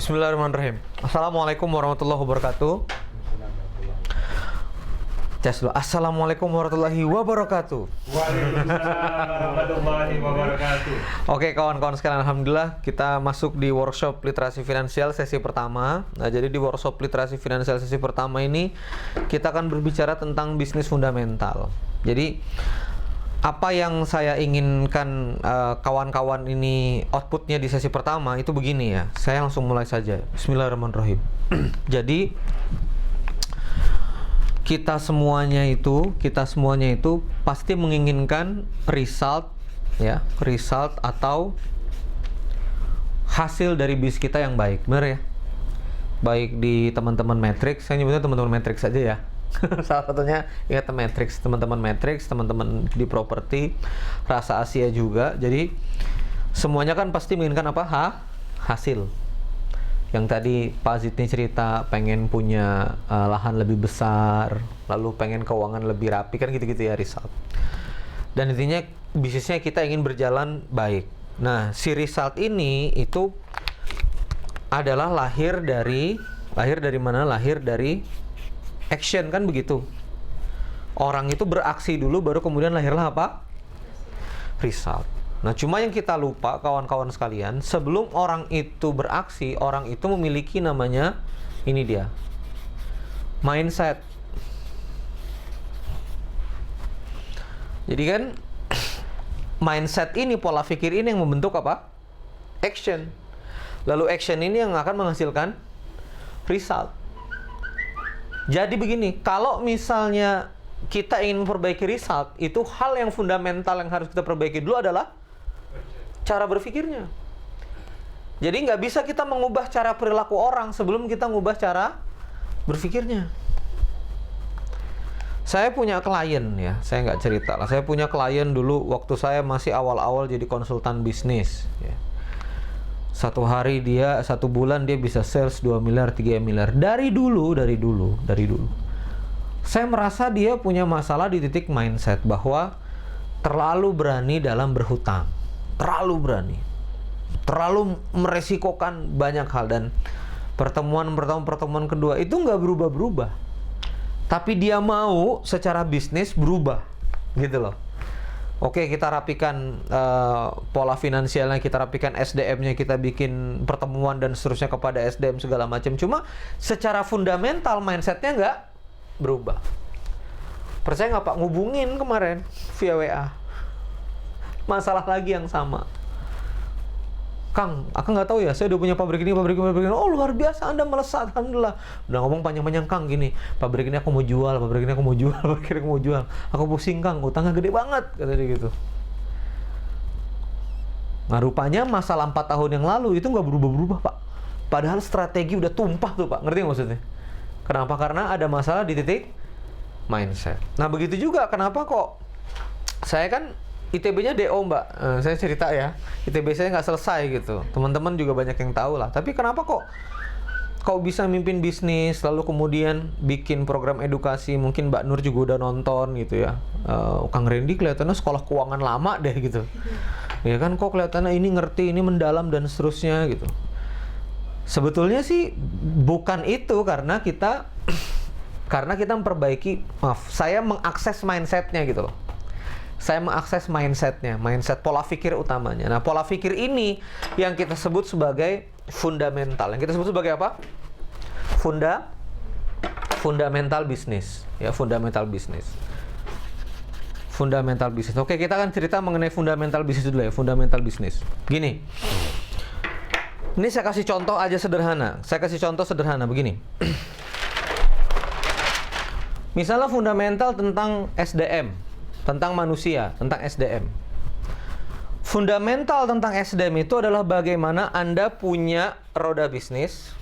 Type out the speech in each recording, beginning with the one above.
Bismillahirrahmanirrahim. Assalamualaikum warahmatullahi wabarakatuh. Tes dulu. Assalamualaikum warahmatullahi wabarakatuh. Waalaikumsalam warahmatullahi wabarakatuh. Oke kawan-kawan sekalian, alhamdulillah kita masuk di workshop literasi finansial sesi pertama. Nah, jadi di workshop literasi finansial sesi pertama ini kita akan berbicara tentang bisnis fundamental. Jadi apa yang saya inginkan kawan-kawan ini outputnya di sesi pertama itu begini ya. Saya langsung mulai saja. Bismillahirrahmanirrahim. Jadi kita semuanya itu pasti menginginkan result ya, result atau hasil dari bisnis kita yang baik, benar ya? Baik di teman-teman Matrix, saya nyebutnya teman-teman Matrix saja ya. Salah satunya ingat Matrix, teman-teman di properti, Rasa Asia juga. Jadi semuanya kan pasti menginginkan apa? Hasil. Yang tadi Pak Zidni cerita pengen punya lahan lebih besar, lalu pengen keuangan lebih rapi, kan gitu-gitu ya, result. Dan intinya bisnisnya kita ingin berjalan baik. Nah, si result ini itu adalah lahir dari mana? Lahir dari action, kan begitu. Orang itu beraksi dulu baru kemudian lahirlah apa? Result. Nah, cuma yang kita lupa kawan-kawan sekalian, sebelum orang itu beraksi, orang itu memiliki namanya, ini dia, mindset. Jadi kan mindset ini, pola pikir ini yang membentuk apa? Action. Lalu action ini yang akan menghasilkan result. Jadi begini, kalau misalnya kita ingin memperbaiki result, itu hal yang fundamental yang harus kita perbaiki dulu adalah cara berpikirnya. Jadi nggak bisa kita mengubah cara perilaku orang sebelum kita mengubah cara berpikirnya. Saya punya klien ya, saya nggak cerita lah. Saya punya klien dulu waktu saya masih awal-awal jadi konsultan bisnis ya. Satu bulan dia bisa sales 2 miliar, 3 miliar. Dari dulu. Saya merasa dia punya masalah di titik mindset bahwa terlalu berani dalam berhutang. Terlalu berani. Terlalu meresikokan banyak hal. Dan pertemuan kedua itu nggak berubah-berubah. Tapi dia mau secara bisnis berubah. Gitu loh. Oke, kita rapikan pola finansialnya, kita rapikan SDM-nya, kita bikin pertemuan dan seterusnya kepada SDM segala macam. Cuma secara fundamental mindset-nya nggak berubah. Percaya nggak Pak? Ngubungin kemarin via WA. Masalah lagi yang sama. Kang, aku nggak tahu ya, saya udah punya pabrik ini. Oh, luar biasa, Anda melesat, alhamdulillah. Udah ngomong panjang-panjang, Kang, gini, pabrik ini aku mau jual. Aku pusing, Kang, utangnya gede banget, kata dia gitu. Nah, rupanya masalah 4 tahun yang lalu itu nggak berubah-berubah, Pak. Padahal strategi udah tumpah tuh, Pak. Ngerti nggak maksudnya? Kenapa? Karena ada masalah di titik mindset. Nah, begitu juga kenapa kok saya kan ITB-nya DO, Mbak. Saya cerita ya, ITB saya nggak selesai gitu. Teman-teman juga banyak yang tahu lah. Tapi kenapa kok bisa mimpin bisnis, lalu kemudian bikin program edukasi, mungkin Mbak Nur juga udah nonton gitu ya. Kang Randy kelihatannya sekolah keuangan lama deh gitu. Ya kan, kok kelihatannya ini ngerti, ini mendalam dan seterusnya gitu. Sebetulnya sih bukan itu, karena kita memperbaiki, saya mengakses mindset-nya gitu loh. Saya mengakses mindset-nya, mindset pola pikir utamanya. Nah, pola pikir ini yang kita sebut sebagai fundamental. Yang kita sebut sebagai apa? Fundamental bisnis. Ya, fundamental bisnis. Fundamental bisnis. Oke, kita akan cerita mengenai fundamental bisnis dulu ya, fundamental bisnis. Gini. Ini saya kasih contoh aja sederhana. Begini. Misalnya fundamental tentang SDM. Tentang manusia, tentang SDM. Fundamental tentang SDM itu adalah bagaimana Anda punya roda bisnis,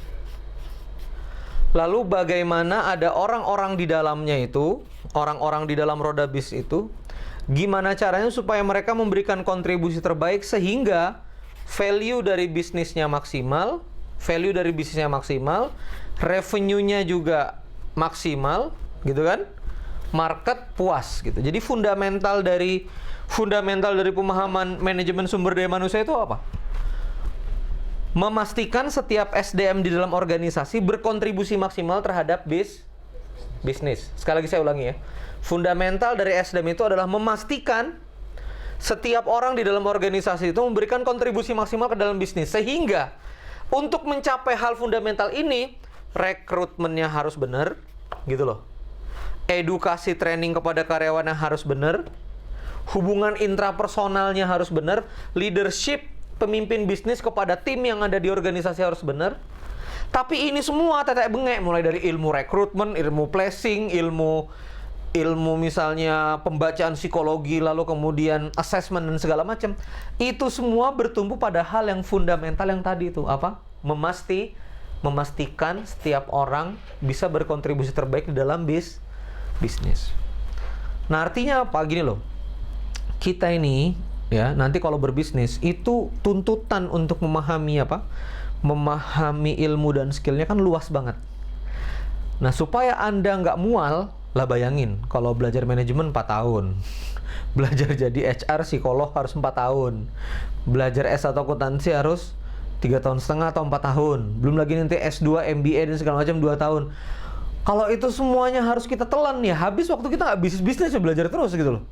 lalu bagaimana ada orang-orang di dalamnya itu, orang-orang di dalam roda bisnis itu, gimana caranya supaya mereka memberikan kontribusi terbaik sehingga value dari bisnisnya maksimal, revenue-nya juga maksimal, gitu kan? Market puas gitu. Jadi fundamental dari pemahaman manajemen sumber daya manusia itu apa? Memastikan setiap SDM di dalam organisasi berkontribusi maksimal terhadap bisnis. Sekali lagi saya ulangi ya. Fundamental dari SDM itu adalah memastikan setiap orang di dalam organisasi itu memberikan kontribusi maksimal ke dalam bisnis. Sehingga untuk mencapai hal fundamental ini, rekrutmennya harus benar, gitu loh. Edukasi training kepada karyawannya harus benar. Hubungan intrapersonalnya harus benar. Leadership pemimpin bisnis kepada tim yang ada di organisasi harus benar. Tapi ini semua tetek bengek, mulai dari ilmu rekrutmen, ilmu placing, ilmu misalnya pembacaan psikologi, lalu kemudian assessment dan segala macam. Itu semua bertumbuh pada hal yang fundamental yang tadi itu apa? Memastikan setiap orang bisa berkontribusi terbaik di dalam bisnis. Nah, artinya apa? Gini loh. Kita ini ya, nanti kalau berbisnis itu tuntutan untuk memahami apa? Memahami ilmu dan skillnya kan luas banget. Nah, supaya Anda nggak mual, lah bayangin kalau belajar manajemen 4 tahun. Belajar jadi HR psikolog harus 4 tahun. Belajar S1 akuntansi harus 3,5 tahun atau 4 tahun. Belum lagi nanti S2, MBA dan segala macam 2 tahun. Kalau itu semuanya harus kita telan ya, habis waktu kita nggak bisnis ya, belajar terus gitu loh.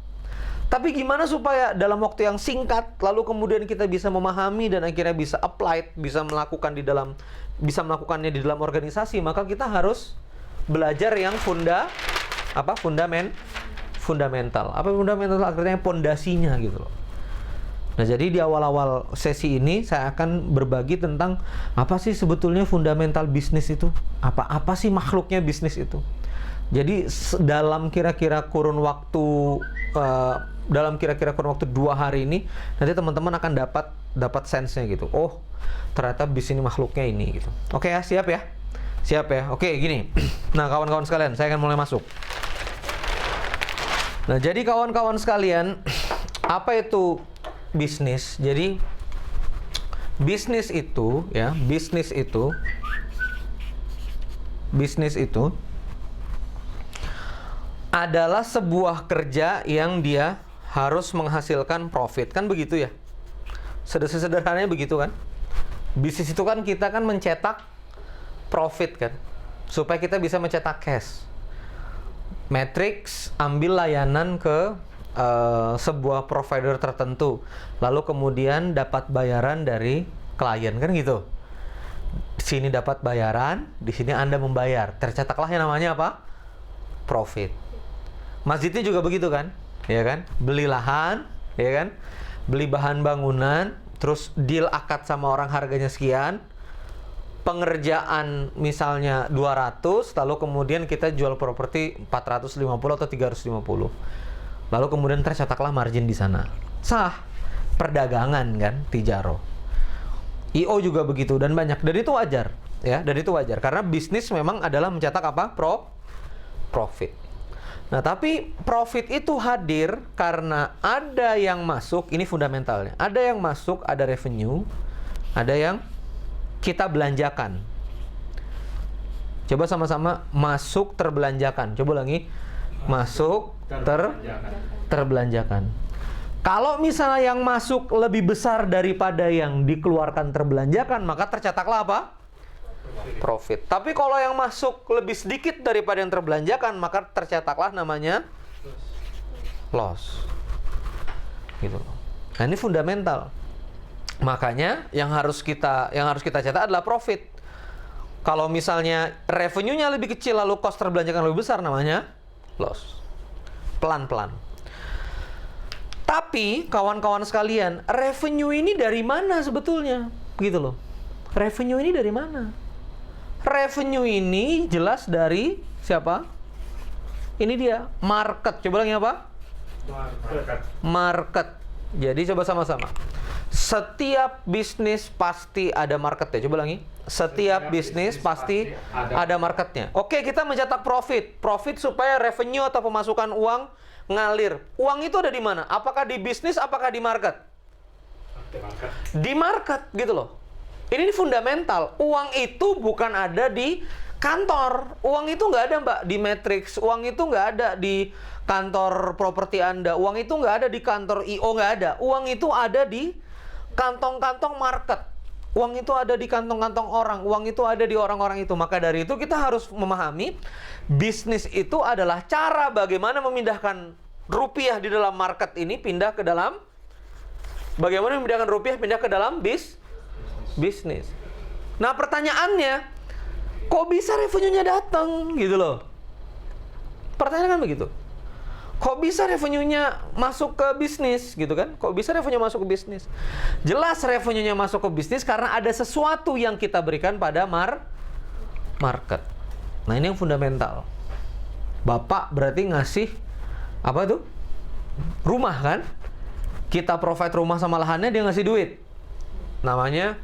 Tapi gimana supaya dalam waktu yang singkat, lalu kemudian kita bisa memahami dan akhirnya bisa apply, bisa melakukannya di dalam organisasi, maka kita harus belajar yang fundamental. Apa fundamental? Akhirnya pondasinya gitu loh. Nah, jadi di awal-awal sesi ini saya akan berbagi tentang apa sih sebetulnya fundamental bisnis itu? Apa sih makhluknya bisnis itu? Jadi dalam kira-kira kurun waktu 2 hari ini, nanti teman-teman akan dapat sense-nya gitu. Oh, ternyata bisnis ini makhluknya ini gitu. Oke ya, siap ya? Siap ya? Oke, gini. Nah, kawan-kawan sekalian, saya akan mulai masuk. Nah, jadi kawan-kawan sekalian, apa itu bisnis? Jadi bisnis itu adalah sebuah kerja yang dia harus menghasilkan profit, kan begitu ya? Sederhananya begitu kan? Bisnis itu kan kita kan mencetak profit kan, supaya kita bisa mencetak cash. Matrix ambil layanan ke sebuah provider tertentu, lalu kemudian dapat bayaran dari klien, kan gitu. Di sini dapat bayaran, di sini Anda membayar, tercetaklah yang namanya apa? Profit. Masjidnya juga begitu kan? Ya kan? Beli lahan, ya kan? Beli bahan bangunan, terus deal akad sama orang harganya sekian. Pengerjaan misalnya 200, lalu kemudian kita jual properti 450 atau 350. Lalu kemudian tercetaklah margin di sana. Sah. Perdagangan kan, tijaro. IO juga begitu dan banyak. Dan itu wajar, ya. Dan itu wajar karena bisnis memang adalah mencetak apa? Profit. Nah, tapi profit itu hadir karena ada yang masuk, ini fundamentalnya. Ada yang masuk, ada revenue, ada yang kita belanjakan. Coba sama-sama, masuk terbelanjakan. Coba lagi. Masuk terbelanjakan. Kalau misalnya yang masuk lebih besar daripada yang dikeluarkan terbelanjakan, maka tercetaklah apa? Profit. Tapi kalau yang masuk lebih sedikit daripada yang terbelanjakan, maka tercetaklah namanya loss. Gitu. Nah, ini fundamental. Makanya yang harus kita cetak adalah profit. Kalau misalnya revenue-nya lebih kecil lalu cost terbelanjakan lebih besar, namanya loss. Pelan-pelan. Tapi kawan-kawan sekalian, revenue ini dari mana sebetulnya? Gitu loh. Revenue ini dari mana? Revenue ini jelas dari siapa? Ini dia, market. Coba lagi apa? Market. Jadi coba sama-sama. Setiap bisnis pasti ada marketnya. Coba lagi. Setiap bisnis pasti ada marketnya. Oke, kita mencetak profit. Profit supaya revenue atau pemasukan uang ngalir. Uang itu ada di mana? Apakah di bisnis, apakah di market? Di market, gitu loh. Ini fundamental. Uang itu bukan ada di kantor. Uang itu nggak ada, Mbak, di Matrix. Uang itu nggak ada di kantor properti Anda. Uang itu nggak ada di kantor IO, nggak ada. Uang itu ada di kantong-kantong market. Uang itu ada di kantong-kantong orang, uang itu ada di orang-orang itu. Maka dari itu kita harus memahami bisnis itu adalah cara bagaimana memindahkan rupiah di dalam market ini pindah ke dalam, bagaimana memindahkan rupiah pindah ke dalam bisnis. Nah pertanyaannya, kok bisa revenue-nya datang gitu loh? Pertanyaan kan begitu. Kok bisa revenue-nya masuk ke bisnis gitu kan? Kok bisa revenue masuk ke bisnis? Jelas revenue-nya masuk ke bisnis karena ada sesuatu yang kita berikan pada market. Nah ini yang fundamental. Bapak berarti ngasih apa tuh? Rumah kan? Kita provide rumah sama lahannya, dia ngasih duit. Namanya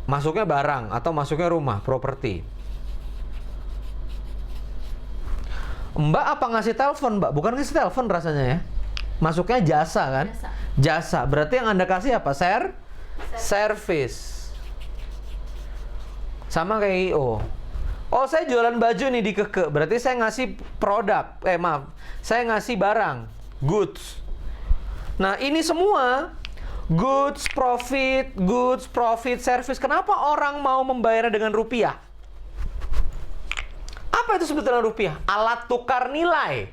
masuknya barang atau masuknya rumah, properti. Mbak apa ngasih telepon, Mbak? Bukan ngasih telepon rasanya ya. Masuknya jasa kan? Jasa. Berarti yang Anda kasih apa? Service. Sama kayak IO. Oh, saya jualan baju nih di Keke. Berarti saya ngasih produk. Saya ngasih barang. Goods. Nah, ini semua goods, profit, service. Kenapa orang mau membayarnya dengan rupiah? Apa itu sebetulnya rupiah? Alat tukar nilai.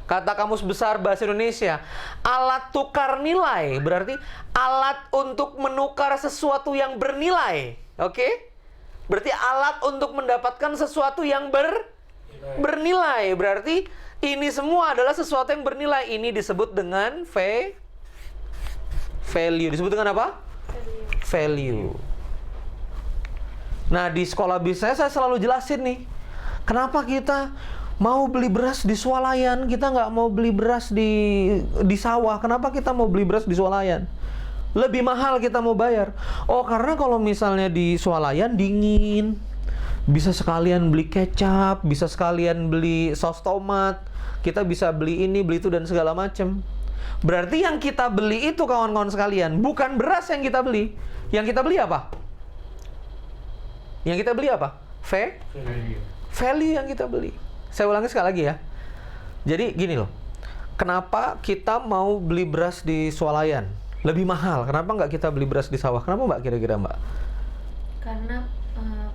Kata Kamus Besar Bahasa Indonesia, alat tukar nilai berarti alat untuk menukar sesuatu yang bernilai. Oke? Berarti alat untuk mendapatkan sesuatu yang bernilai. Berarti ini semua adalah sesuatu yang bernilai. Ini disebut dengan value. Disebut dengan apa? Value. Nah, di sekolah bisnis saya selalu jelasin nih. Kenapa kita mau beli beras di swalayan, kita nggak mau beli beras di sawah? Kenapa kita mau beli beras di swalayan? Lebih mahal kita mau bayar. Oh, karena kalau misalnya di swalayan dingin, bisa sekalian beli kecap, bisa sekalian beli saus tomat, kita bisa beli ini, beli itu, dan segala macam. Berarti yang kita beli itu, kawan-kawan sekalian, bukan beras yang kita beli. Yang kita beli apa? Yang kita beli apa? Value yang kita beli. Saya ulangi sekali lagi ya. Jadi gini loh, kenapa kita mau beli beras di swalayan? Lebih mahal. Kenapa nggak kita beli beras di sawah? Kenapa Mbak kira-kira Mbak? Karena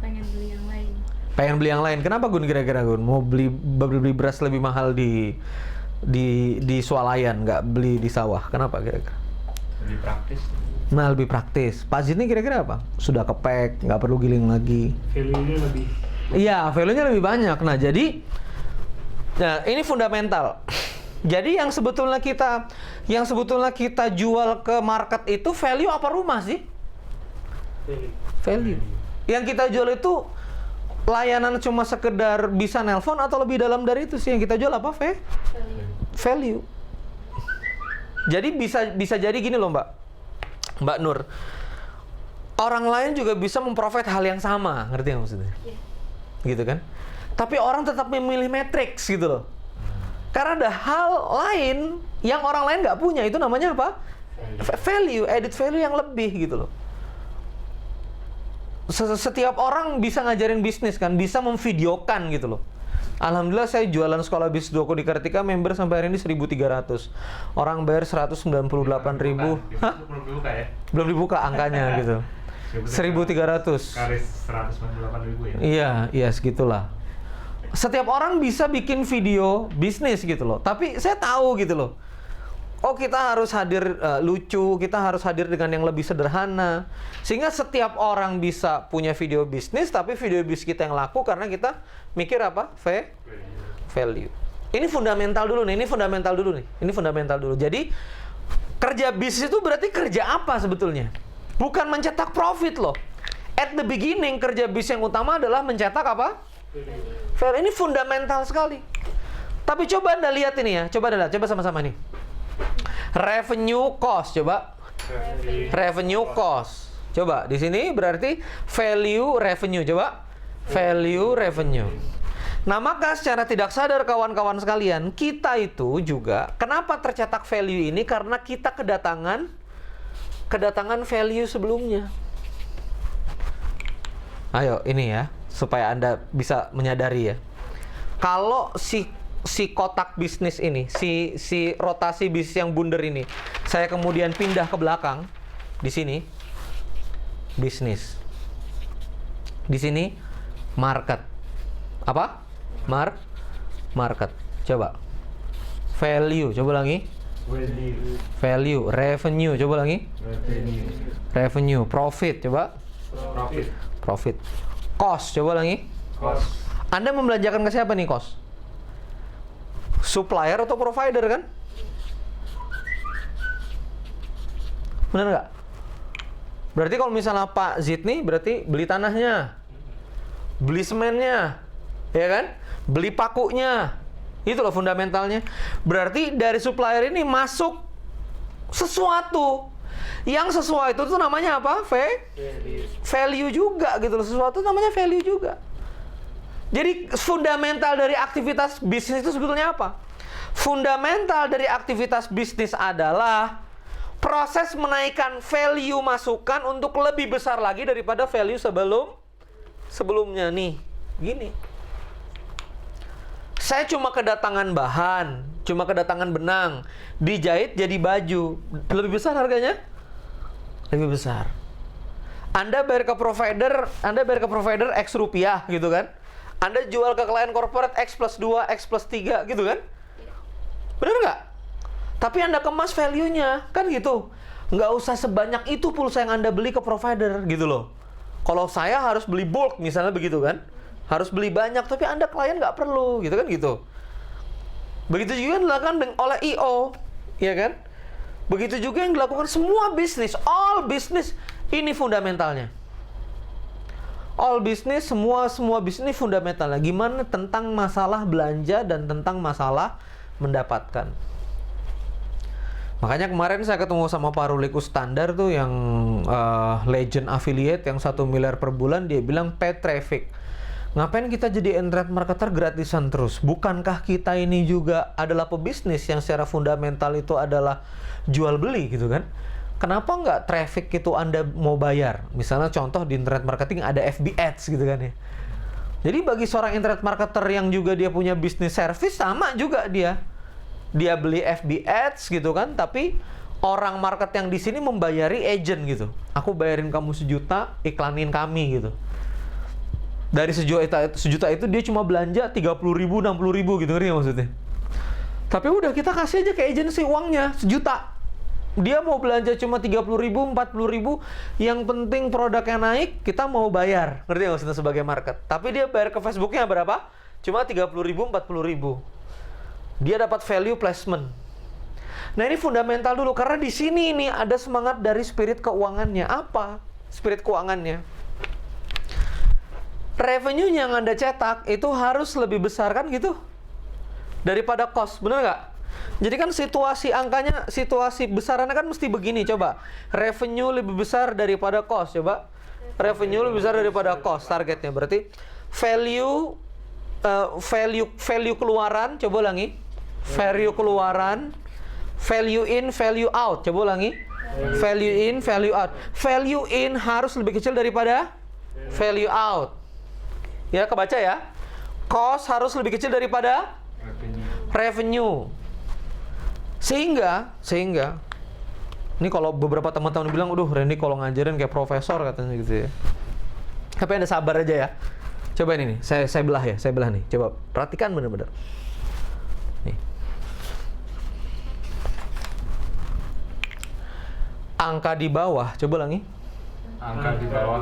pengen beli yang lain. Pengen beli yang lain. Kenapa Gun kira-kira Gun? Mau beli beras lebih mahal di swalayan, nggak beli di sawah? Kenapa kira-kira? Lebih praktis. Nah, lebih praktis. Pak Zini kira-kira apa? Sudah kepek, nggak perlu giling lagi. Value-nya lebih. Iya, value-nya lebih banyak. Nah, jadi ini fundamental. Jadi yang sebetulnya kita jual ke market itu value apa rumah sih? Value. Yang kita jual itu layanan cuma sekedar bisa nelpon atau lebih dalam dari itu sih? Yang kita jual apa? Value. Jadi bisa jadi gini loh, Mbak Nur. Orang lain juga bisa memprovide hal yang sama, ngerti nggak maksudnya? Gitu kan? Tapi orang tetap memilih matrix gitu loh. Karena ada hal lain yang orang lain nggak punya, itu namanya apa? Value, added value yang lebih gitu loh. Setiap orang bisa ngajarin bisnis kan, bisa memvideokan gitu loh. Alhamdulillah saya jualan sekolah bisnis Doko di Kartika, member sampai hari ini 1.300. Orang bayar 198.000. Hah? Belum dibuka ya? Belum dibuka angkanya gitu. 1.300. Karis 198.000 ya? Iya segitulah. Setiap orang bisa bikin video bisnis gitu loh. Tapi saya tahu gitu loh. Oh, kita harus hadir lucu, kita harus hadir dengan yang lebih sederhana. Sehingga setiap orang bisa punya video bisnis, tapi video bisnis kita yang laku karena kita mikir apa? Value. Ini fundamental dulu nih, Ini fundamental dulu. Jadi, kerja bisnis itu berarti kerja apa sebetulnya? Bukan mencetak profit loh. At the beginning, kerja bisnis yang utama adalah mencetak apa? Value. Ini fundamental sekali. Tapi coba Anda lihat ini ya. Coba sama-sama nih. Revenue cost, coba. Revenue cost. Coba di sini berarti value revenue, coba. Value revenue. Nah, maka secara tidak sadar kawan-kawan sekalian, kita itu juga kenapa tercetak value ini? Karena kita kedatangan value sebelumnya. Ayo, ini ya, supaya Anda bisa menyadari ya. Kalau si kotak bisnis ini, si rotasi bisnis yang bundar ini, saya kemudian pindah ke belakang di sini. bisnis. Di sini market. Apa? Market. Coba. Value. Coba lagi. Value. Revenue. Coba lagi. Revenue. Profit. Coba. Profit. Cost. Coba lagi. Cost. Anda membelanjakan ke siapa nih cost? Supplier atau provider kan? Benar nggak? Berarti kalau misalnya Pak Zid nih, berarti beli tanahnya, beli semennya, ya kan? Beli pakunya, itu loh fundamentalnya. Berarti dari supplier ini masuk sesuatu. Yang sesuai itu tuh namanya apa? Value juga gitu loh. Sesuatu namanya value juga. Jadi fundamental dari aktivitas bisnis itu sebetulnya apa? Fundamental dari aktivitas bisnis adalah proses menaikkan value masukan untuk lebih besar lagi daripada value sebelumnya nih. Gini. Saya cuma kedatangan bahan, cuma kedatangan benang, dijahit jadi baju. Lebih besar harganya? Lebih besar. Anda bayar ke provider X rupiah gitu kan? Anda jual ke klien corporate X plus 2, X plus 3 gitu kan? Bener nggak? Tapi Anda kemas value-nya, kan gitu. Nggak usah sebanyak itu pulsa yang Anda beli ke provider gitu loh. Kalau saya harus beli bulk misalnya begitu kan? Harus beli banyak, tapi Anda klien nggak perlu gitu kan gitu. Begitu juga yang dilakukan oleh I.O. ya kan? Begitu juga yang dilakukan semua bisnis, all bisnis, ini fundamentalnya. All bisnis, semua bisnis fundamentalnya. Gimana tentang masalah belanja dan tentang masalah mendapatkan. Makanya kemarin saya ketemu sama Pak Rulik Ustandar tuh yang legend affiliate yang 1 miliar per bulan, dia bilang pay traffic. Ngapain kita jadi internet marketer gratisan terus? Bukankah kita ini juga adalah pebisnis yang secara fundamental itu adalah jual beli gitu kan? Kenapa nggak traffic itu Anda mau bayar? Misalnya contoh di internet marketing ada FB Ads gitu kan ya. Jadi bagi seorang internet marketer yang juga dia punya bisnis service, sama juga dia. Dia beli FB Ads gitu kan, tapi orang market yang di sini membayari agent gitu. Aku bayarin kamu 1 juta, iklanin kami gitu. Dari 1 juta itu dia cuma belanja 30.000, 60.000 gitu, ngerti nggak maksudnya? Tapi udah kita kasih aja ke agensi uangnya 1 juta. Dia mau belanja cuma 30.000, 40.000, yang penting produknya naik, kita mau bayar. Ngerti nggak maksudnya sebagai market? Tapi dia bayar ke Facebooknya berapa? Cuma 30.000, 40.000. Dia dapat value placement. Nah ini fundamental dulu, karena di sini ini ada semangat dari spirit keuangannya. Apa spirit keuangannya? Revenue yang Anda cetak itu harus lebih besar kan gitu daripada cost, bener nggak? Jadi kan situasi besarannya kan mesti begini, coba. Revenue lebih besar daripada cost, coba. Revenue lebih besar daripada cost, targetnya. Berarti value keluaran, coba ulangi. Value keluaran, value in, value out, coba ulangi. Value in, value out. Value in harus lebih kecil daripada value out. Ya, kebaca ya. Cost harus lebih kecil daripada revenue. Sehingga ini kalau beberapa teman-teman bilang, "Aduh, Randy kalau ngajarin kayak profesor," katanya gitu ya. Tapi Anda sabar aja ya. Coba ini nih, saya belah nih. Coba perhatikan benar-benar. Nih. Angka di bawah, coba ulangi. Angka di bawah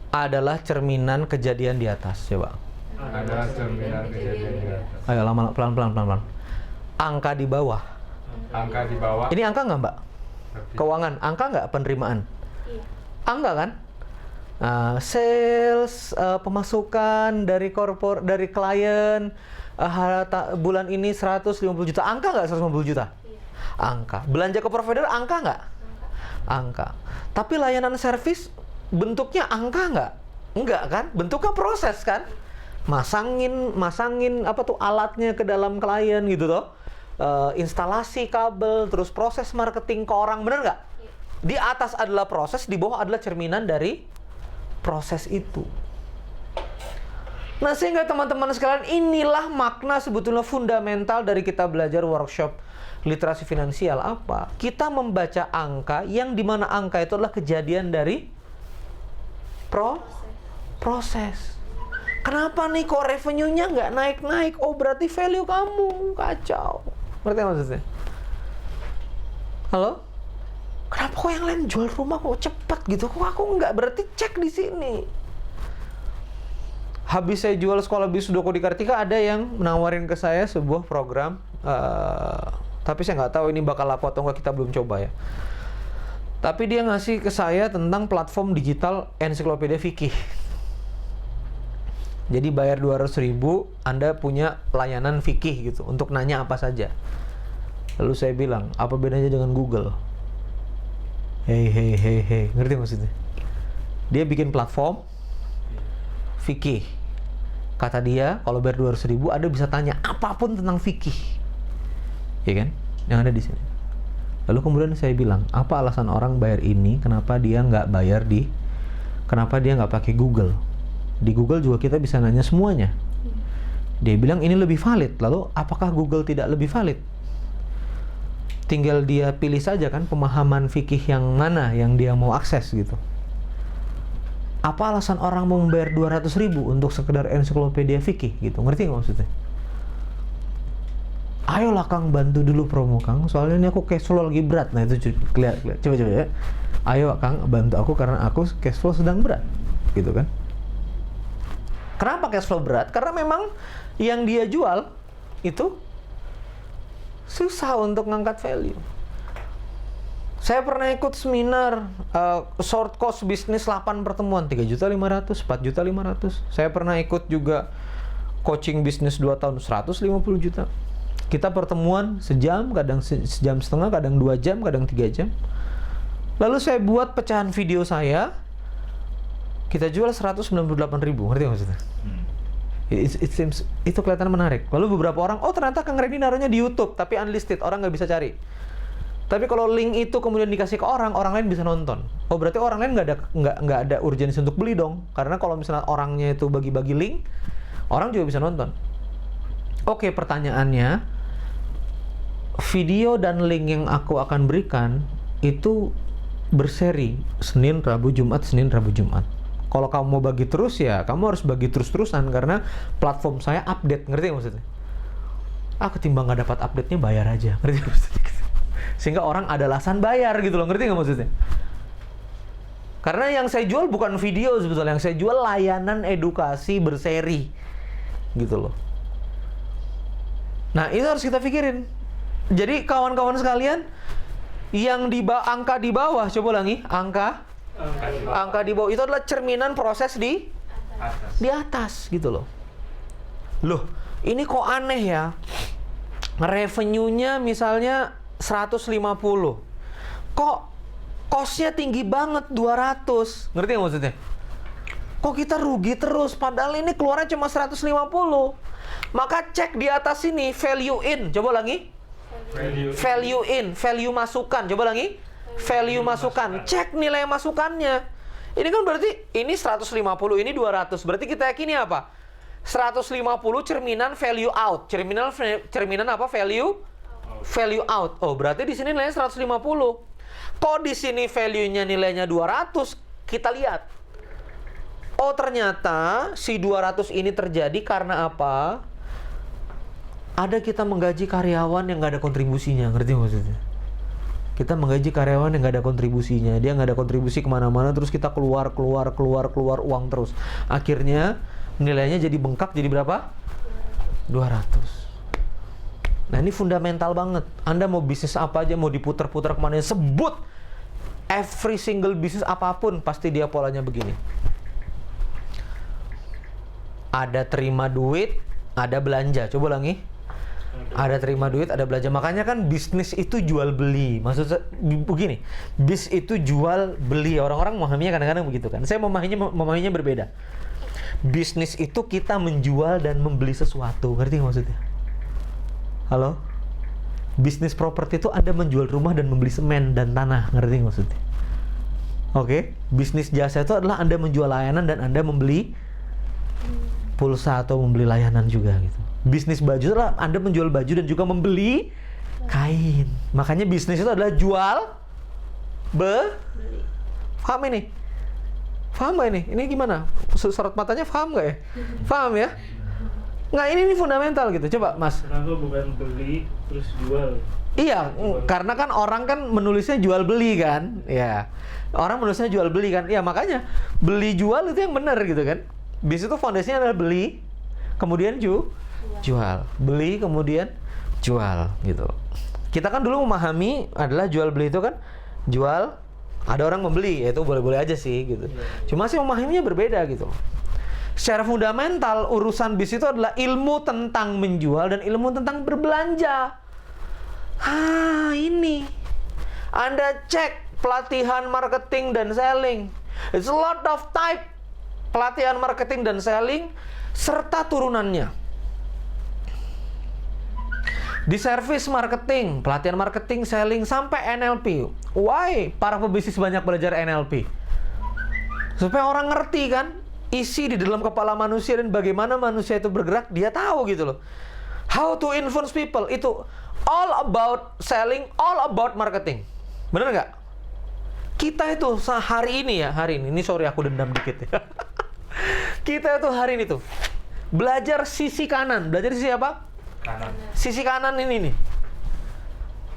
Adalah cerminan kejadian di atas, coba. adalah cerminan kejadian di atas. Ayo lama, pelan-pelan. Angka di bawah. Angka di bawah. Ini angka nggak, Mbak? Keuangan, angka nggak penerimaan? Iya. Angka kan? Sales, pemasukan dari klien, bulan ini 150 juta. Angka nggak 150 juta? Iya. Angka. Belanja ke provider, angka nggak? Angka. Tapi layanan servis bentuknya angka nggak? Enggak kan? Bentuknya proses kan? Masangin apa tuh alatnya ke dalam klien gitu toh. Instalasi kabel, terus proses marketing ke orang, bener nggak? Iya. Di atas adalah proses, di bawah adalah cerminan dari proses itu. Nah, sehingga teman-teman sekalian, inilah makna sebetulnya fundamental dari kita belajar workshop literasi finansial. Apa? Kita membaca angka, yang dimana angka itu adalah kejadian dari proses. Kenapa nih kok revenue-nya nggak naik-naik? Oh berarti value kamu kacau. Ngerti nggak maksudnya? Halo? Kenapa kok yang lain jual rumah kok cepet gitu? Kok aku nggak? Berarti cek di sini. Habis saya jual sekolah bisnis Doko di Kartika, ada yang menawarin ke saya sebuah program. Tapi saya nggak tahu ini bakal laku atau nggak, kita belum coba ya. Tapi dia ngasih ke saya tentang platform digital ensiklopedia fikih. Jadi bayar 200.000, Anda punya layanan fikih gitu, untuk nanya apa saja. Lalu saya bilang, apa bedanya dengan Google? Hei, ngerti maksudnya? Dia bikin platform fikih. Kata dia, kalau bayar 200.000, Anda bisa tanya apapun tentang fikih. Ya kan? Yang ada di sini. Lalu kemudian saya bilang, apa alasan orang bayar ini? Kenapa dia nggak pakai Google? Di Google juga kita bisa nanya semuanya. Dia bilang ini lebih valid. Lalu apakah Google tidak lebih valid? Tinggal dia pilih saja kan pemahaman fikih yang mana yang dia mau akses gitu. Apa alasan orang mau membayar 200.000 untuk sekedar ensiklopedia fikih gitu? Ngerti nggak maksudnya? Ayolah Kang, bantu dulu promo Kang, soalnya ini aku cash flow lagi berat. Nah itu lihat. Coba ya. Ayo Kang, bantu aku karena aku cash flow sedang berat. Gitu kan? Kenapa cash flow berat? Karena memang yang dia jual itu susah untuk ngangkat value. Saya pernah ikut seminar short course bisnis 8 pertemuan, 3.500.000, 4.500.000. Saya pernah ikut juga coaching bisnis 2 tahun, 150 juta. Kita pertemuan sejam, kadang sejam setengah, kadang 2 jam, kadang 3 jam. Lalu saya buat pecahan video saya, kita jual 198.000, ngerti nggak maksudnya? It seems, itu kelihatan menarik. Lalu beberapa orang, oh ternyata Kang Randy naruhnya di YouTube, tapi unlisted, orang nggak bisa cari. Tapi kalau link itu kemudian dikasih ke orang lain bisa nonton. Oh berarti orang lain nggak ada urgensi untuk beli dong. Karena kalau misalnya orangnya itu bagi-bagi link, orang juga bisa nonton. Oke, pertanyaannya, video dan link yang aku akan berikan itu berseri, Senin, Rabu, Jumat, Senin, Rabu, Jumat. Kalau kamu mau bagi terus ya, kamu harus bagi terus-terusan karena platform saya update, ngerti maksudnya? Ketimbang nggak dapat update-nya bayar aja, ngerti maksudnya? Sehingga orang ada alasan bayar gitu loh, ngerti nggak maksudnya? Karena yang saya jual bukan video sebetulnya, yang saya jual layanan edukasi berseri, gitu loh. Nah itu harus kita pikirin. Jadi kawan-kawan sekalian, yang angka di bawah, coba ulangi, angka di bawah itu adalah cerminan proses di atas gitu loh. Loh, ini kok aneh ya? Revenue-nya misalnya 150. Kok cost-nya tinggi banget 200. Ngerti nggak maksudnya? Kok kita rugi terus padahal ini keluarnya cuma 150. Maka cek di atas ini value in. Coba lagi. Value in, value masukan. Coba lagi. Value masukan, cek nilai masukannya. Ini kan berarti ini 150, ini 200. Berarti kita yakini apa? 150 cerminan value out. Cerminan apa? Value out. Oh, berarti di sini nilainya 150. Kok di sini value-nya nilainya 200? Kita lihat. Oh, ternyata si 200 ini terjadi karena apa? Ada kita menggaji karyawan yang nggak ada kontribusinya. Ngerti maksudnya? Kita menggaji karyawan yang nggak ada kontribusinya, dia nggak ada kontribusi kemana-mana, terus kita keluar uang terus. Akhirnya nilainya jadi bengkak, jadi berapa? 200. Nah ini fundamental banget. Anda mau bisnis apa aja, mau diputar-putar kemana, sebut every single bisnis apapun, pasti dia polanya begini. Ada terima duit, ada belanja. Coba ulangi. Ada terima duit, ada belanja. Makanya kan bisnis itu jual beli. Maksudnya begini, bis itu jual beli. Orang-orang memahaminya kadang-kadang begitu kan. Saya memahaminya berbeda. Bisnis itu kita menjual dan membeli sesuatu. Ngerti nggak maksudnya? Halo? Bisnis properti itu Anda menjual rumah dan membeli semen dan tanah. Ngerti nggak maksudnya? Oke? Bisnis jasa itu adalah Anda menjual layanan dan Anda membeli pulsa atau membeli layanan juga gitu. Bisnis baju adalah Anda menjual baju dan juga membeli kain. Makanya bisnis itu adalah jual, beli. Paham ini? Paham nggak ini? Ini gimana? Sorot matanya paham nggak ya? Paham ya? Nggak, ini fundamental gitu. Coba Mas. Kenapa bukan beli terus jual? Iya, karena kan orang kan menulisnya jual beli kan, ya. Orang menulisnya jual beli kan, ya makanya beli jual itu yang benar gitu kan. Bis itu fondasinya adalah beli, kemudian jual, beli kemudian jual gitu. Kita kan dulu memahami adalah jual beli itu kan jual, ada orang membeli, ya itu boleh-boleh aja sih gitu. Cuma sih memahaminya berbeda gitu. Secara fundamental urusan bis itu adalah ilmu tentang menjual dan ilmu tentang berbelanja. Ini Anda cek pelatihan marketing dan selling. It's a lot of type pelatihan marketing dan selling serta turunannya. Di service marketing, pelatihan marketing, selling sampai NLP. Why para pebisnis banyak belajar NLP? Supaya orang ngerti kan isi di dalam kepala manusia dan bagaimana manusia itu bergerak, dia tahu gitu loh. How to influence people, itu all about selling, all about marketing. Bener nggak? Kita itu hari ini sorry aku dendam dikit ya. Kita itu hari ini tuh belajar sisi kanan. Belajar sisi apa? Kanan. Sisi kanan ini nih.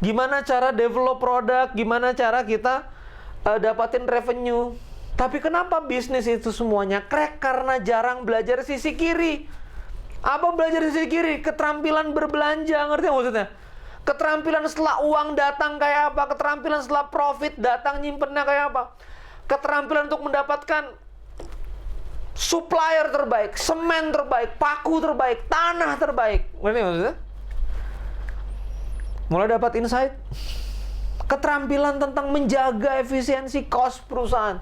Gimana cara develop produk, gimana cara kita dapatin revenue. Tapi kenapa bisnis itu semuanya crack? Karena jarang belajar sisi kiri. Apa belajar sisi kiri? Keterampilan berbelanja, ngerti nggak maksudnya? Keterampilan setelah uang datang kayak apa? Keterampilan setelah profit datang nyimpennya kayak apa? Keterampilan untuk mendapatkan supplier terbaik, semen terbaik, paku terbaik, tanah terbaik. Ngerti nggak maksudnya? Mulai dapat insight. Keterampilan tentang menjaga efisiensi cost perusahaan.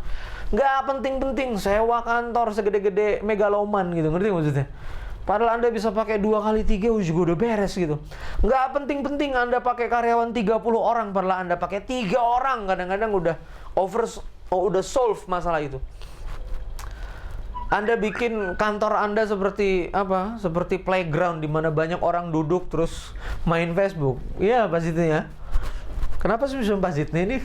Nggak penting-penting sewa kantor segede-gede megaloman gitu, ngerti maksudnya? Padahal Anda bisa pakai 2 kali 3 juga udah beres gitu. Nggak penting-penting Anda pakai karyawan 30 orang, padahal Anda pakai 3 orang, kadang-kadang udah udah solve masalah itu. Anda bikin kantor Anda seperti apa? Seperti playground di mana banyak orang duduk terus main Facebook. Iya, pas itu ya. Kenapa sih bisa pas itu ini?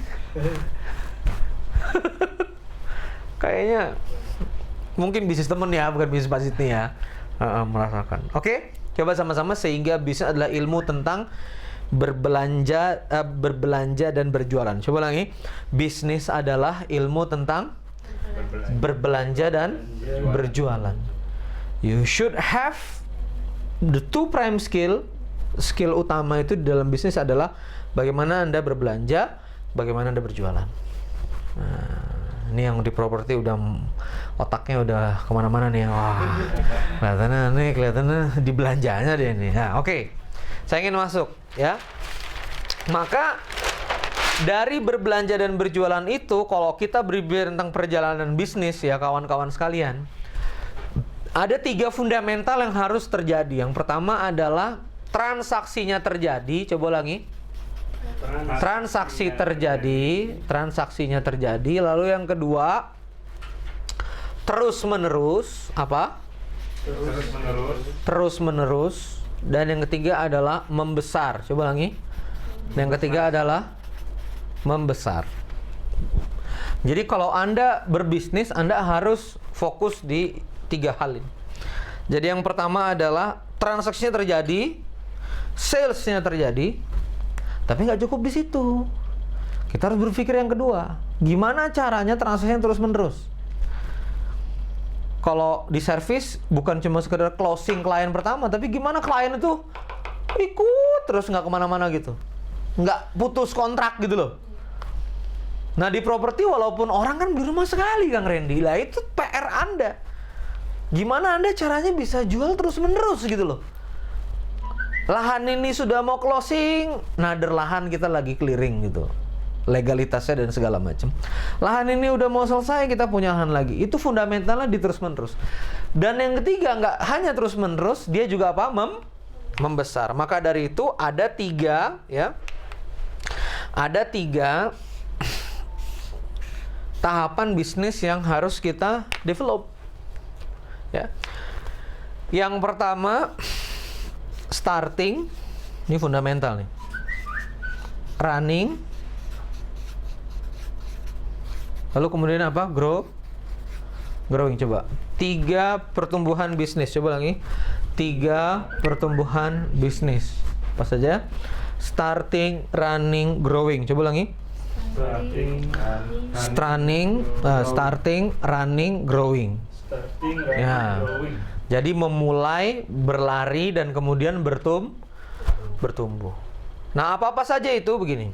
Kayaknya mungkin bisnis temen ya, bukan bisnis pas itu ya. Merasakan. Oke, coba sama-sama sehingga bisnis adalah ilmu tentang berbelanja dan berjualan. Coba lagi. Bisnis adalah ilmu tentang berbelanja dan berjualan. You should have the two prime skill. Skill utama itu di dalam bisnis adalah bagaimana Anda berbelanja, bagaimana Anda berjualan. Nah, ini yang di properti udah otaknya udah kemana-mana nih. Wah, kelihatannya di belanjanya deh nih. Nah, oke. Saya ingin masuk ya. Maka dari berbelanja dan berjualan itu, kalau kita berbicara tentang perjalanan bisnis ya kawan-kawan sekalian, ada 3 fundamental yang harus terjadi. Yang pertama adalah transaksinya terjadi. Coba lagi. Transaksinya terjadi. Lalu yang kedua, terus-menerus. Apa? Terus-menerus. Dan yang ketiga adalah membesar. Coba lagi. Dan yang ketiga adalah membesar. Jadi kalau Anda berbisnis, Anda harus fokus di 3 hal ini. Jadi yang pertama adalah transaksinya terjadi, salesnya terjadi, tapi nggak cukup di situ. Kita harus berpikir yang kedua, gimana caranya transaksinya terus menerus. Kalau di service bukan cuma sekedar closing klien pertama, tapi gimana klien itu ikut terus nggak kemana-mana gitu, nggak putus kontrak gitu loh. Nah di properti walaupun orang kan beli rumah sekali Kang Randy, lah itu PR Anda. Gimana Anda caranya bisa jual terus menerus gitu loh. Lahan ini sudah mau closing, nader lahan kita lagi clearing gitu, legalitasnya dan segala macam. Lahan ini udah mau selesai, kita punya lahan lagi. Itu fundamentalnya di terus menerus. Dan yang ketiga nggak hanya terus menerus, dia juga apa? Membesar. Maka dari itu ada 3 ya, ada 3 tahapan bisnis yang harus kita develop. Ya. Yang pertama starting, ini fundamental nih. Running. Lalu kemudian apa? Grow. Growing coba. 3 pertumbuhan bisnis. Coba lagi. 3 pertumbuhan bisnis. Apa saja? Starting, running, growing. Coba lagi. Starting, running, growing. Starting, running, Ya. growing. Jadi memulai, berlari, dan kemudian bertumbuh. Nah, apa-apa saja itu begini.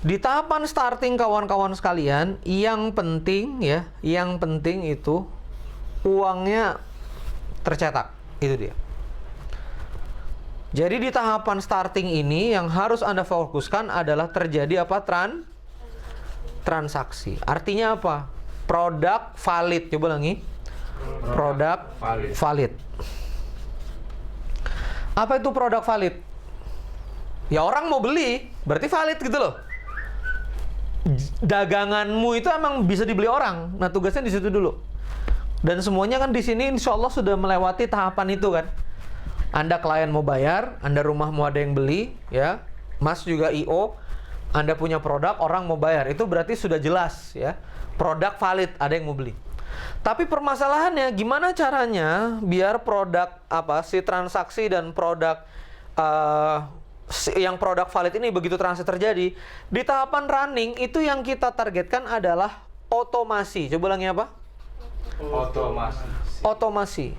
Di tahapan starting kawan-kawan sekalian, yang penting itu uangnya tercetak. Itu dia. Jadi di tahapan starting ini yang harus Anda fokuskan adalah terjadi apa? Transaksi. Artinya apa? Produk valid. Coba lagi. Produk valid. Apa itu produk valid? Ya orang mau beli, berarti valid gitu loh. Daganganmu itu emang bisa dibeli orang. Nah, tugasnya di situ dulu. Dan semuanya kan di sini insya Allah sudah melewati tahapan itu kan. Anda klien mau bayar, Anda rumah mau ada yang beli, ya. Mas juga IO, Anda punya produk, orang mau bayar. Itu berarti sudah jelas ya. Produk valid, ada yang mau beli. Tapi permasalahannya gimana caranya biar produk si transaksi dan produk yang produk valid ini begitu transaksi terjadi di tahapan running itu yang kita targetkan adalah otomasi. Coba ulangi apa? Otomasi.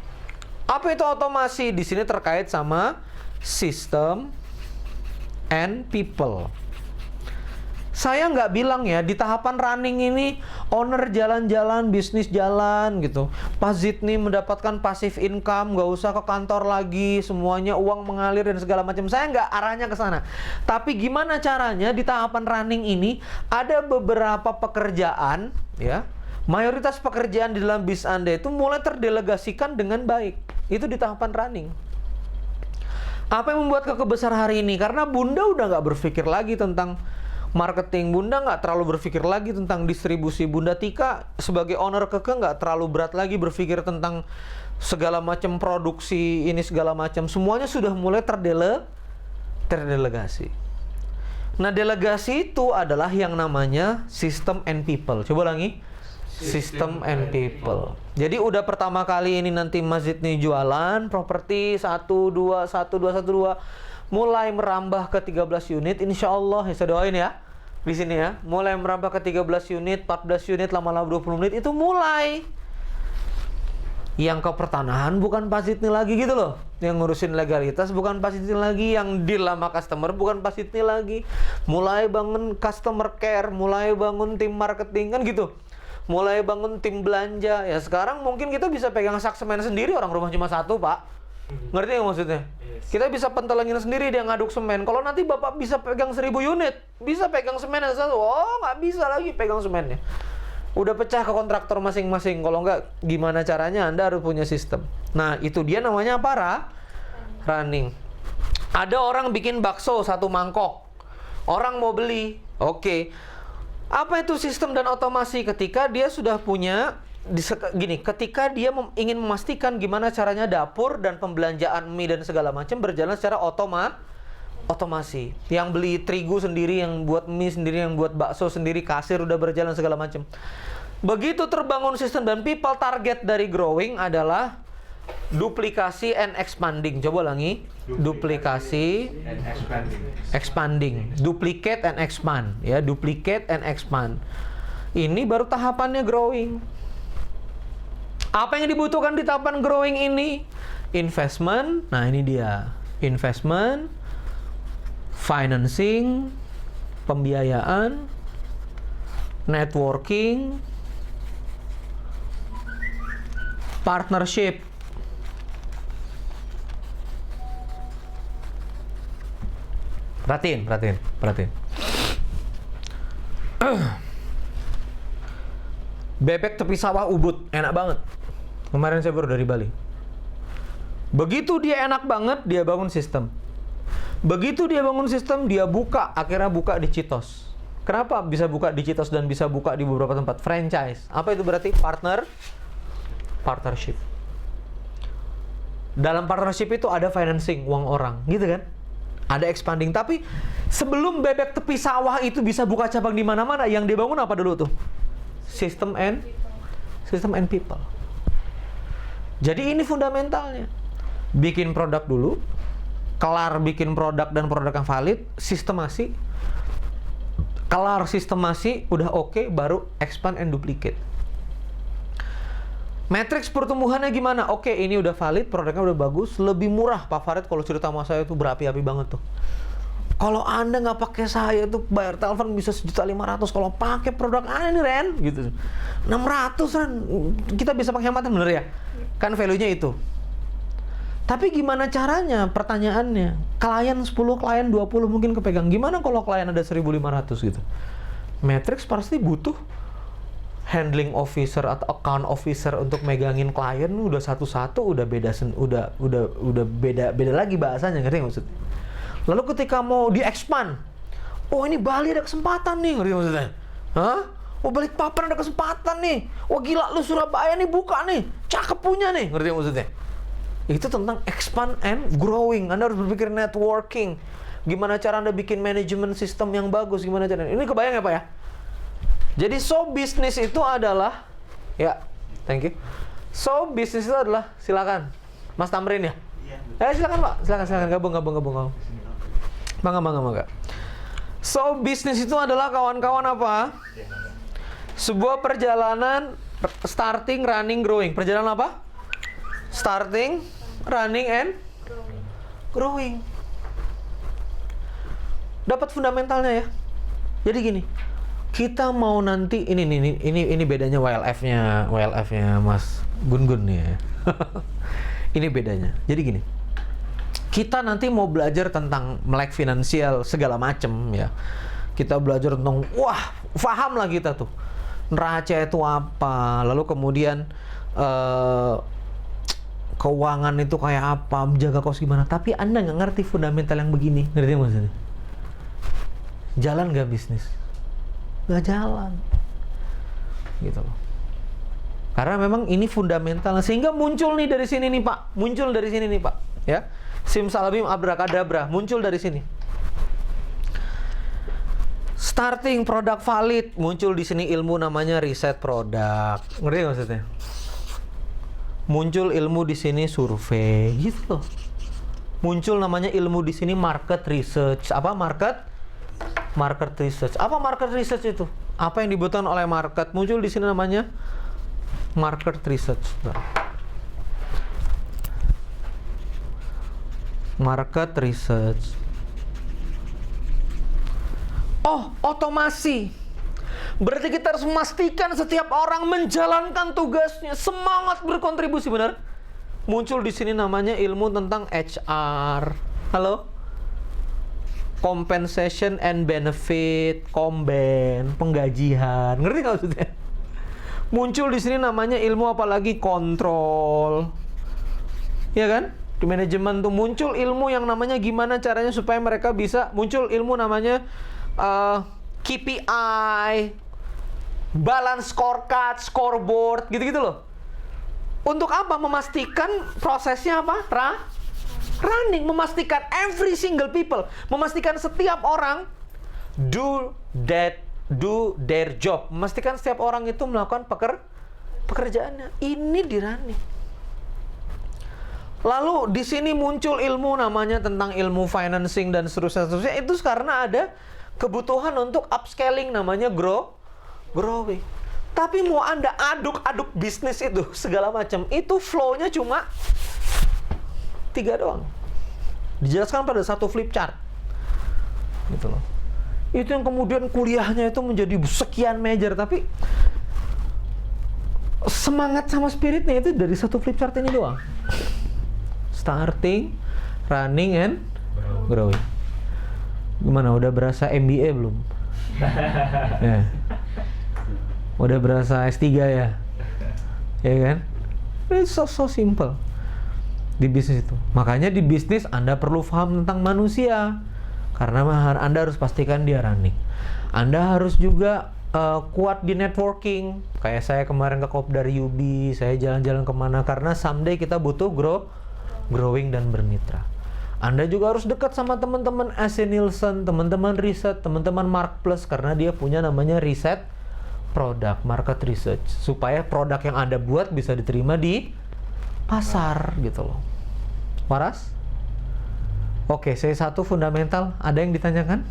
Apa itu otomasi? Di sini terkait sama system and people. Saya nggak bilang ya di tahapan running ini owner jalan-jalan, bisnis jalan gitu. Pak Zidni mendapatkan passive income, nggak usah ke kantor lagi, semuanya uang mengalir dan segala macam. Saya nggak arahnya ke sana. Tapi gimana caranya di tahapan running ini ada beberapa pekerjaan ya. Mayoritas pekerjaan di dalam bis Anda itu mulai terdelegasikan dengan baik. Itu di tahapan running. Apa yang membuat Keke besar hari ini? Karena Bunda udah nggak berpikir lagi tentang marketing. Bunda nggak terlalu berpikir lagi tentang distribusi. Bunda Tika sebagai owner Keke nggak terlalu berat lagi berpikir tentang segala macam produksi ini segala macam. Semuanya sudah mulai terdelegasi. Nah, delegasi itu adalah yang namanya system and people. Coba lagi. System and people. Jadi udah pertama kali ini nanti masjid nih jualan properti 12 mulai merambah ke 13 unit, insya Allah ya saya doain ya di sini ya, mulai merambah ke 13 unit, 14 unit, lama-lama 20 unit itu mulai. Yang ke pertanahan bukan Pak Zidni lagi gitu loh, yang ngurusin legalitas bukan Pak Zidni lagi, yang deal sama customer bukan Pak Zidni lagi, mulai bangun customer care, mulai bangun tim marketing kan gitu, mulai bangun tim belanja ya. Sekarang mungkin kita bisa pegang sak semen sendiri, orang rumah cuma satu Pak. Ngerti nggak maksudnya? Kita bisa pentelengin sendiri dia ngaduk semen. Kalau nanti Bapak bisa pegang 1000 unit, bisa pegang semen satu. Oh, nggak bisa lagi pegang semennya. Udah pecah ke kontraktor masing-masing. Kalau nggak, gimana caranya? Anda harus punya sistem. Nah, itu dia namanya apa? Running. Ada orang bikin bakso 1 mangkok. Orang mau beli. Oke. Apa itu sistem dan otomasi? Ketika dia sudah punya ketika dia ingin memastikan gimana caranya dapur dan pembelanjaan mie dan segala macam berjalan secara otomasi. Yang beli terigu sendiri, yang buat mie sendiri, yang buat bakso sendiri, kasir udah berjalan segala macam. Begitu terbangun sistem dan people, target dari growing adalah duplikasi and expanding. Coba ulangi. Duplikasi and expanding. Duplicate and expand ya, duplicate and expand. Ini baru tahapannya growing. Apa yang dibutuhkan di tahapan growing ini? Investment. Nah, ini dia. Investment, financing, pembiayaan, networking, partnership. Perhatiin. Bebek tepi sawah Ubud, enak banget. Kemarin saya baru dari Bali. Begitu dia enak banget, dia bangun sistem. Begitu dia bangun sistem, dia buka, akhirnya buka di Citos. Kenapa bisa buka di Citos dan bisa buka di beberapa tempat? Franchise. Apa itu berarti? Partnership. Dalam partnership itu ada financing, uang orang, gitu kan? Ada expanding. Tapi sebelum bebek tepi sawah itu bisa buka cabang di mana-mana, yang dibangun apa dulu tuh? System System and people. Jadi ini fundamentalnya. Bikin produk dulu, kelar bikin produk dan produk yang valid, sistemasi. Kelar sistemasi, udah oke, baru expand and duplicate. Matriks pertumbuhannya gimana? Oke, ini udah valid, produknya udah bagus, lebih murah. Pak Farid kalau cerita sama saya tuh berapi-api banget tuh. Kalau Anda nggak pakai saya tuh bayar telepon bisa 1.500.000. Kalau pakai produk Anda nih Ren, gitu. 600 Ren, kita bisa pakai hematan, bener ya? Kan value-nya itu. Tapi gimana caranya? Pertanyaannya, klien 10, klien 20 mungkin kepegang. Gimana kalau klien ada 1.500 gitu? Matrix pasti butuh handling officer atau account officer untuk megangin klien udah satu-satu, udah beda beda lagi bahasanya, ngerti maksudnya? Lalu ketika mau di-expand, oh ini Bali ada kesempatan nih, ngerti maksudnya? Hah? Oh Balikpapan ada kesempatan nih. Oh gila lu Surabaya nih buka nih, cakep punya nih, ngerti maksudnya? Itu tentang expand and growing. Anda harus berpikir networking. Gimana cara Anda bikin manajemen sistem yang bagus, gimana caranya? Ini kebayang ya Pak ya? Jadi bisnis itu adalah, ya, thank you. Bisnis itu adalah, silakan, Mas Tamrin ya? Iya. Silakan Pak, silakan gabung. Bangga. Bisnis itu adalah kawan-kawan apa? Sebuah perjalanan starting, running, growing. Perjalanan apa? Starting, running, and growing. Dapat fundamentalnya ya. Jadi gini, kita mau nanti ini bedanya WLF-nya Mas Gun ya. Ini bedanya. Jadi gini. Kita nanti mau belajar tentang melek finansial segala macem ya. Kita belajar tentang paham lah kita tuh. Neraca itu apa? Lalu kemudian keuangan itu kayak apa? Menjaga kos gimana? Tapi Anda nggak ngerti fundamental yang begini. Ngerti maksudnya? Jalan nggak bisnis? Nggak jalan. Gitu loh. Karena memang ini fundamental. Sehingga muncul nih dari sini nih Pak. Muncul dari sini nih Pak. Ya. Simsalabim abrakadabra muncul dari sini. Starting produk valid muncul di sini ilmu namanya riset produk. Ngerti maksudnya? Muncul ilmu di sini survei gitu loh. Muncul namanya ilmu di sini market research. Apa market research? Apa market research itu? Apa yang dibutuhkan oleh market? Muncul di sini namanya market research. Market research. Oh, otomasi. Berarti kita harus memastikan setiap orang menjalankan tugasnya, semangat berkontribusi, benar? Muncul di sini namanya ilmu tentang HR. Halo? Compensation and benefit, komben, penggajian. Ngerti nggak maksudnya? Muncul di sini namanya ilmu apalagi kontrol. Ya kan? Di manajemen tuh muncul ilmu yang namanya gimana caranya supaya mereka bisa, muncul ilmu namanya KPI, balance scorecard, scoreboard, gitu-gitu loh. Untuk apa? Memastikan prosesnya apa? Running, memastikan every single people, memastikan setiap orang do their job, memastikan setiap orang itu melakukan pekerjaannya. Ini di running. Lalu di sini muncul ilmu namanya tentang ilmu financing dan seterusnya. Itu karena ada kebutuhan untuk upscaling namanya growing. Tapi mau Anda aduk-aduk bisnis itu segala macam, itu flow-nya cuma 3 doang. Dijelaskan pada satu flip chart. Gitu loh. Itu yang kemudian kuliahnya itu menjadi sekian major, tapi semangat sama spiritnya itu dari satu flip chart ini doang. Starting, running, and growing. Gimana? Udah berasa MBA belum? Ya. Udah berasa S3 ya? Ya kan? It's so simple. Di bisnis itu. Makanya di bisnis Anda perlu paham tentang manusia. Karena Anda harus pastikan dia running. Anda harus juga kuat di networking. Kayak saya kemarin ke Kopdar UB, saya jalan-jalan kemana. Karena someday kita butuh growing dan bermitra. Anda juga harus dekat sama teman-teman AC Nielsen, teman-teman riset, teman-teman Mark Plus, karena dia punya namanya riset produk, market research, supaya produk yang Anda buat bisa diterima di pasar gitu loh. Waras? Oke, C1 fundamental. Ada yang ditanyakan?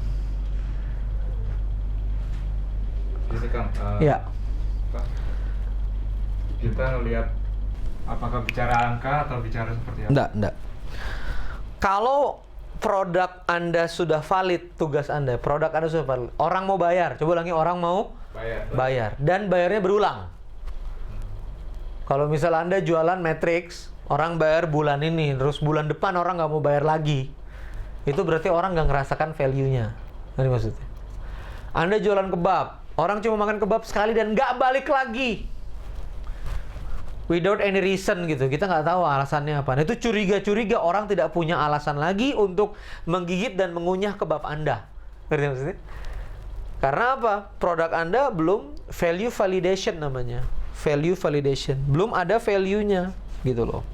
Jadi Kang, Ya. apa? Kita ngelihat apakah bicara angka atau bicara seperti apa? Enggak. Kalau produk Anda sudah valid, tugas Anda, produk Anda sudah valid, orang mau bayar, coba ulangi, orang mau bayar, dan bayarnya berulang. Kalau misal Anda jualan matrix, orang bayar bulan ini, terus bulan depan orang nggak mau bayar lagi, itu berarti orang nggak ngerasakan value-nya. Ini maksudnya. Anda jualan kebab, orang cuma makan kebab sekali dan nggak balik lagi. Without any reason gitu, kita nggak tahu alasannya apa. Nah, itu curiga-curiga, orang tidak punya alasan lagi untuk menggigit dan mengunyah kebab Anda. Ngerti maksudnya? Karena apa? Produk Anda belum value validation namanya. Value validation. Belum ada value-nya gitu loh.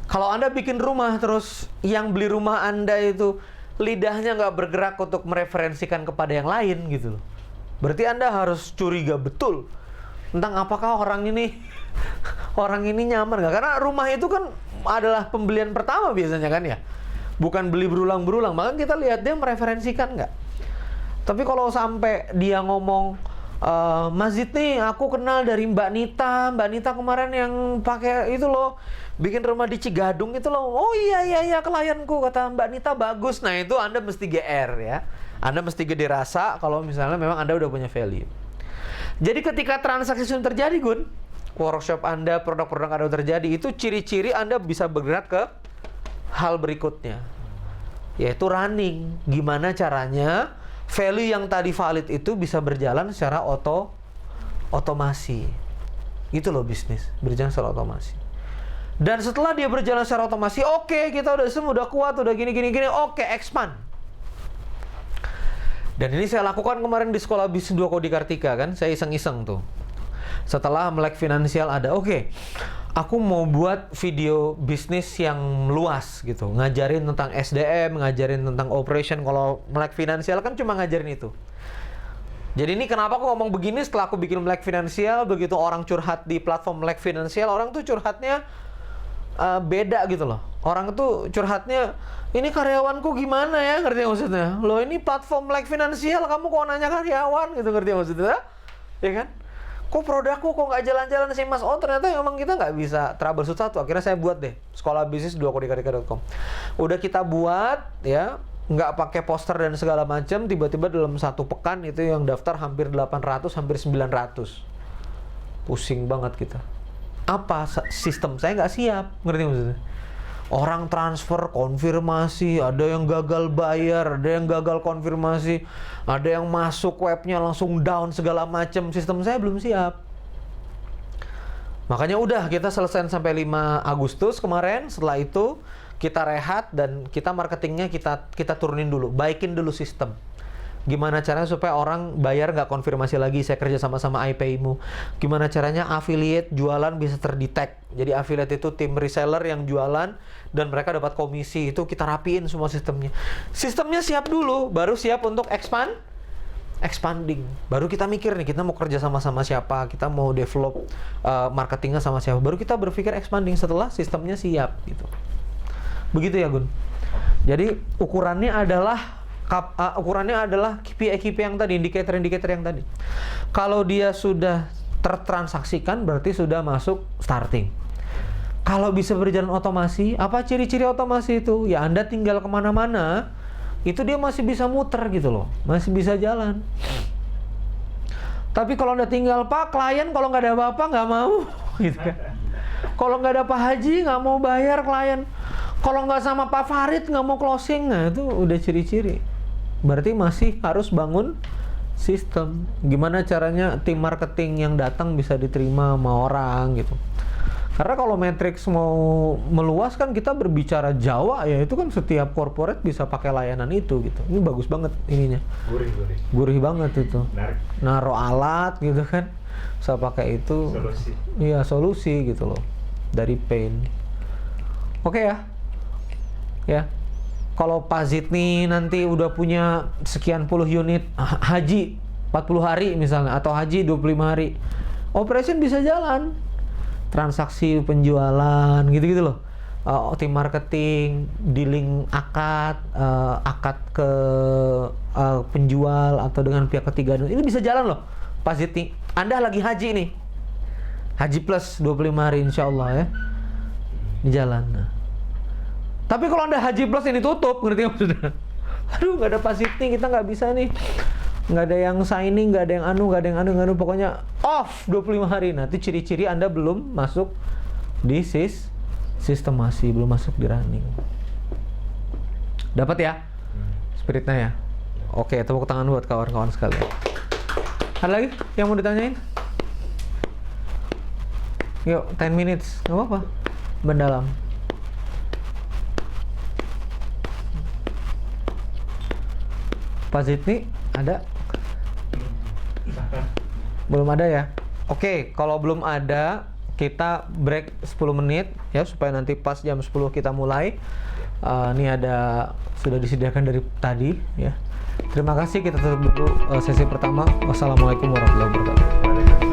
Kalau Anda bikin rumah terus yang beli rumah Anda itu lidahnya nggak bergerak untuk mereferensikan kepada yang lain gitu loh. Berarti Anda harus curiga betul tentang apakah orang ini nyaman nggak? Karena rumah itu kan adalah pembelian pertama biasanya kan ya, bukan beli berulang-berulang. Maka kita lihat dia mereferensikan nggak. Tapi kalau sampai dia ngomong, Mas Zid nih aku kenal dari Mbak Nita kemarin yang pakai itu loh, bikin rumah di Cigadung itu loh. Oh iya klienku, kata Mbak Nita bagus. Nah itu Anda mesti GR ya. Anda mesti gede rasa kalau misalnya memang Anda udah punya value. Jadi ketika transaksi sudah terjadi, Gun, workshop Anda, produk-produk Anda terjadi, itu ciri-ciri Anda bisa bergerak ke hal berikutnya, yaitu running. Gimana caranya value yang tadi valid itu bisa berjalan secara otomasi. Itu loh bisnis, berjalan secara otomasi. Dan setelah dia berjalan secara otomasi, oke, kita udah kuat, udah gini, oke, expand. Dan ini saya lakukan kemarin di sekolah bisnis 2 Kodi Kartika kan, saya iseng-iseng tuh. Setelah Melek Finansial ada, oke, aku mau buat video bisnis yang luas gitu, ngajarin tentang SDM, ngajarin tentang operation. Kalau Melek Finansial kan cuma ngajarin itu. Jadi ini kenapa aku ngomong begini setelah aku bikin Melek Finansial, begitu orang curhat di platform Melek Finansial, orang tuh curhatnya beda gitu loh. Orang tuh curhatnya, ini karyawanku gimana ya, ngerti maksudnya? Loh ini platform Melek Finansial, kamu kok nanya karyawan gitu, ngerti maksudnya? Ya kan? Kok produkku kok nggak jalan-jalan sih Mas? Oh ternyata emang kita nggak bisa troubleshoot satu. Akhirnya saya buat deh sekolah bisnis 2kodikartika.com. Udah kita buat ya, nggak pakai poster dan segala macam. Tiba-tiba dalam 1 pekan itu yang daftar hampir 800, hampir 900. Pusing banget kita. Apa sistem saya nggak siap, ngerti maksudnya? Orang transfer, konfirmasi, ada yang gagal bayar, ada yang gagal konfirmasi, ada yang masuk webnya langsung down segala macam. Sistem saya belum siap. Makanya udah kita selesai sampai 5 Agustus kemarin. Setelah itu kita rehat dan kita marketingnya kita turunin dulu, baikin dulu sistem. Gimana caranya supaya orang bayar nggak konfirmasi lagi, saya kerja sama-sama iPaymu. Gimana caranya affiliate jualan bisa terdetek. Jadi affiliate itu tim reseller yang jualan dan mereka dapat komisi. Itu kita rapiin semua sistemnya. Sistemnya siap dulu, baru siap untuk expanding. Baru kita mikir nih, kita mau kerja sama-sama siapa, kita mau develop marketingnya sama siapa. Baru kita berpikir expanding setelah sistemnya siap gitu. Begitu ya Gun. Jadi ukurannya adalah KPI yang tadi, indikator-indikator yang tadi. Kalau dia sudah tertransaksikan berarti sudah masuk starting. Kalau bisa berjalan otomasi, apa ciri-ciri otomasi itu? Ya Anda tinggal kemana-mana, itu dia masih bisa muter gitu loh, masih bisa jalan. Tapi kalau Anda tinggal, Pak, klien kalau nggak ada Bapak nggak mau, gitu kan. Kalau nggak ada Pak Haji nggak mau bayar klien. Kalau nggak sama Pak Farid nggak mau closing, nah itu udah ciri-ciri. Berarti masih harus bangun sistem. Gimana caranya tim marketing yang datang bisa diterima sama orang gitu. Karena kalau Matrix mau meluas kan kita berbicara Jawa ya, itu kan setiap corporate bisa pakai layanan itu gitu. Ini bagus banget ininya. Gurih banget itu. Naruh alat gitu kan. Bisa pakai itu. Solusi. Iya, solusi gitu loh. Dari pain. Oke ya. Ya. kalau Pak Zidni nanti udah punya sekian puluh unit haji 40 hari misalnya, atau haji 25 hari, operation bisa jalan. Transaksi penjualan gitu-gitu loh. Tim marketing, dealing akad ke penjual atau dengan pihak ketiga, ini bisa jalan loh Pak Zidni. Anda lagi haji nih, haji plus 25 hari insya Allah ya, di jalan. Nah. Tapi kalau Anda haji plus ini tutup, ngerti nggak maksudnya? Aduh, nggak ada Pak Zidni, kita nggak bisa nih, nggak ada yang signing, nggak ada yang nggak ada yang anu, pokoknya off 25 hari. Nanti ciri-ciri Anda belum masuk di sistemasi, belum masuk di running. Dapat ya spiritnya ya? Oke, tepuk tangan buat kawan-kawan sekalian. Ada lagi yang mau ditanyain? Yuk, 10 minutes, nggak apa-apa. Mendalam. Pak Zidni, ada? Belum ada ya? Oke, kalau belum ada, kita break 10 menit ya, supaya nanti pas jam 10 kita mulai. Ini ada, sudah disediakan dari tadi ya. Terima kasih, kita tutup dulu sesi pertama. Wassalamualaikum warahmatullahi wabarakatuh.